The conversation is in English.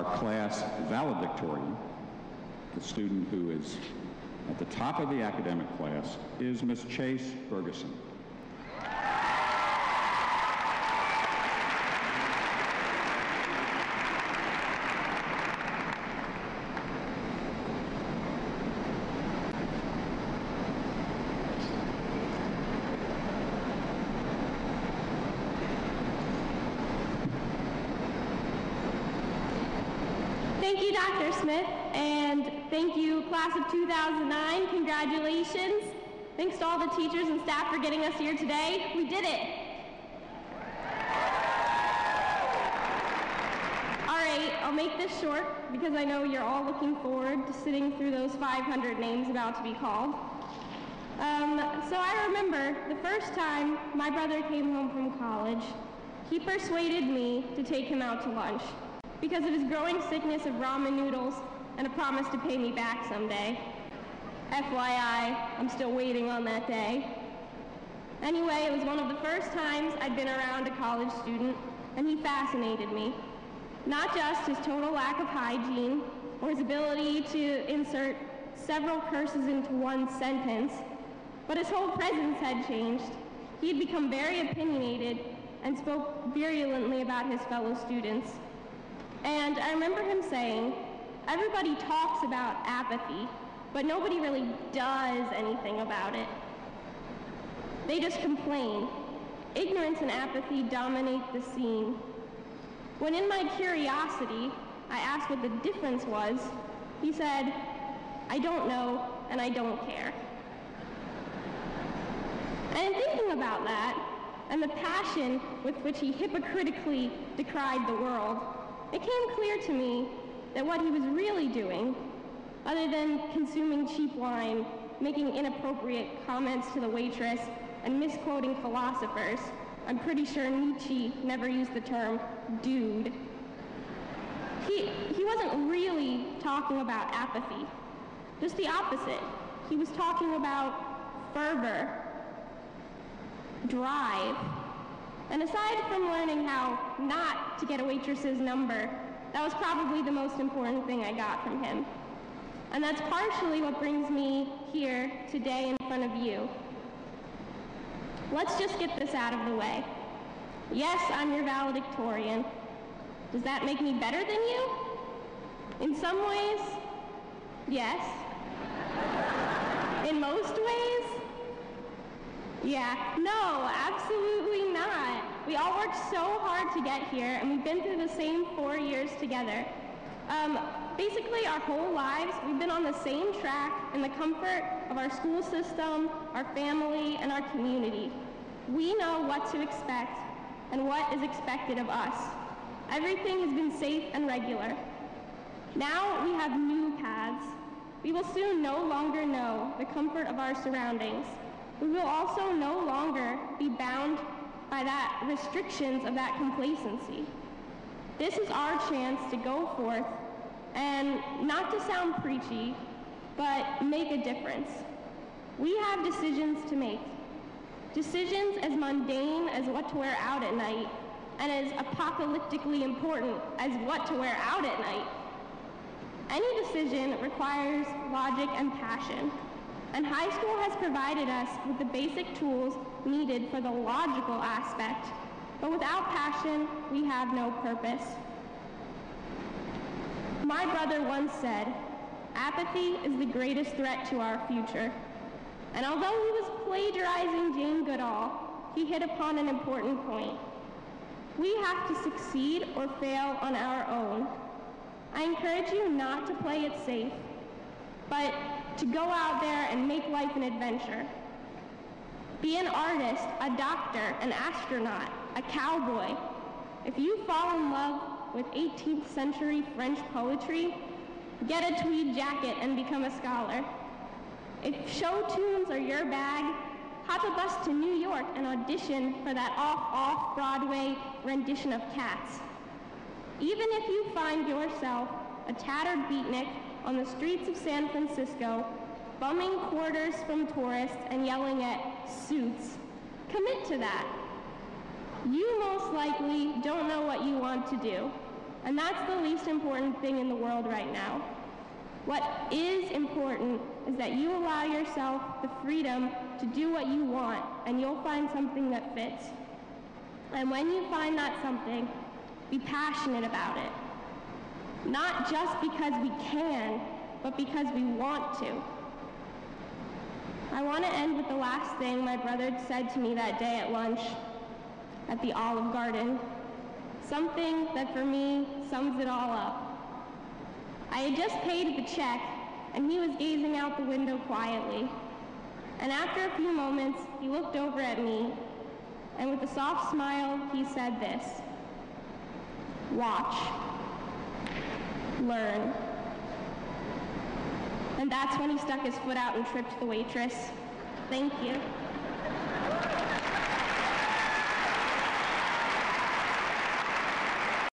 Our class valedictorian, the student who is at the top of the academic class, is Miss Chase Bergeson. Thank you, Dr. Smith, and thank you, class of 2009. Congratulations. Thanks to all the teachers and staff for getting us here today. We did it. All right, I'll make this short because I know you're all looking forward to sitting through those 500 names about to be called. So I remember the first time my brother came home from college, he persuaded me to take him out to lunch because of his growing sickness of ramen noodles and a promise to pay me back someday. FYI, I'm still waiting on that day. Anyway, it was one of the first times I'd been around a college student, and he fascinated me. Not just his total lack of hygiene, or his ability to insert several curses into one sentence, but his whole presence had changed. He had become very opinionated and spoke virulently about his fellow students. And I remember him saying, everybody talks about apathy, but nobody really does anything about it. They just complain. Ignorance and apathy dominate the scene. When in my curiosity, I asked what the difference was, he said, I don't know, and I don't care. And in thinking about that, and the passion with which he hypocritically decried the world, it came clear to me that what he was really doing, other than consuming cheap wine, making inappropriate comments to the waitress, and misquoting philosophers, I'm pretty sure Nietzsche never used the term dude. He wasn't really talking about apathy, just the opposite. He was talking about fervor, drive. And aside from learning how not to get a waitress's number, that was probably the most important thing I got from him. And that's partially what brings me here today in front of you. Let's just get this out of the way. Yes, I'm your valedictorian. Does that make me better than you? In some ways, yes. In most ways? Yeah, no, absolutely not. We all worked so hard to get here, and we've been through the same 4 years together. Basically, our whole lives, we've been on the same track in the comfort of our school system, our family, and our community. We know what to expect and what is expected of us. Everything has been safe and regular. Now we have new paths. We will soon no longer know the comfort of our surroundings. We will also no longer be bound by that restrictions of that complacency. This is our chance to go forth and, not to sound preachy, but make a difference. We have decisions to make. Decisions as mundane as what to wear out at night, and as apocalyptically important as what to wear out at night. Any decision requires logic and passion, and high school has provided us with the basic tools needed for the logical aspect, but without passion, we have no purpose. My brother once said, apathy is the greatest threat to our future. And although he was plagiarizing Jane Goodall, he hit upon an important point. We have to succeed or fail on our own. I encourage you not to play it safe, but to go out there and make life an adventure. Be an artist, a doctor, an astronaut, a cowboy. If you fall in love with 18th century French poetry, get a tweed jacket and become a scholar. If show tunes are your bag, hop a bus to New York and audition for that off-Broadway rendition of Cats. Even if you find yourself a tattered beatnik on the streets of San Francisco, bumming quarters from tourists and yelling at suits, commit to that. You most likely don't know what you want to do, And that's the least important thing in the world right now. What is important is that you allow yourself the freedom to do what you want, and you'll find something that fits. And when you find that something, be passionate about it. Not just because we can, but because we want to. I want to end with the last thing my brother said to me that day at lunch at the Olive Garden. Something that for me sums it all up. I had just paid the check, and he was gazing out the window quietly. And after a few moments, he looked over at me, and with a soft smile, he said this: "Watch. Learn." And that's when he stuck his foot out and tripped the waitress. Thank you.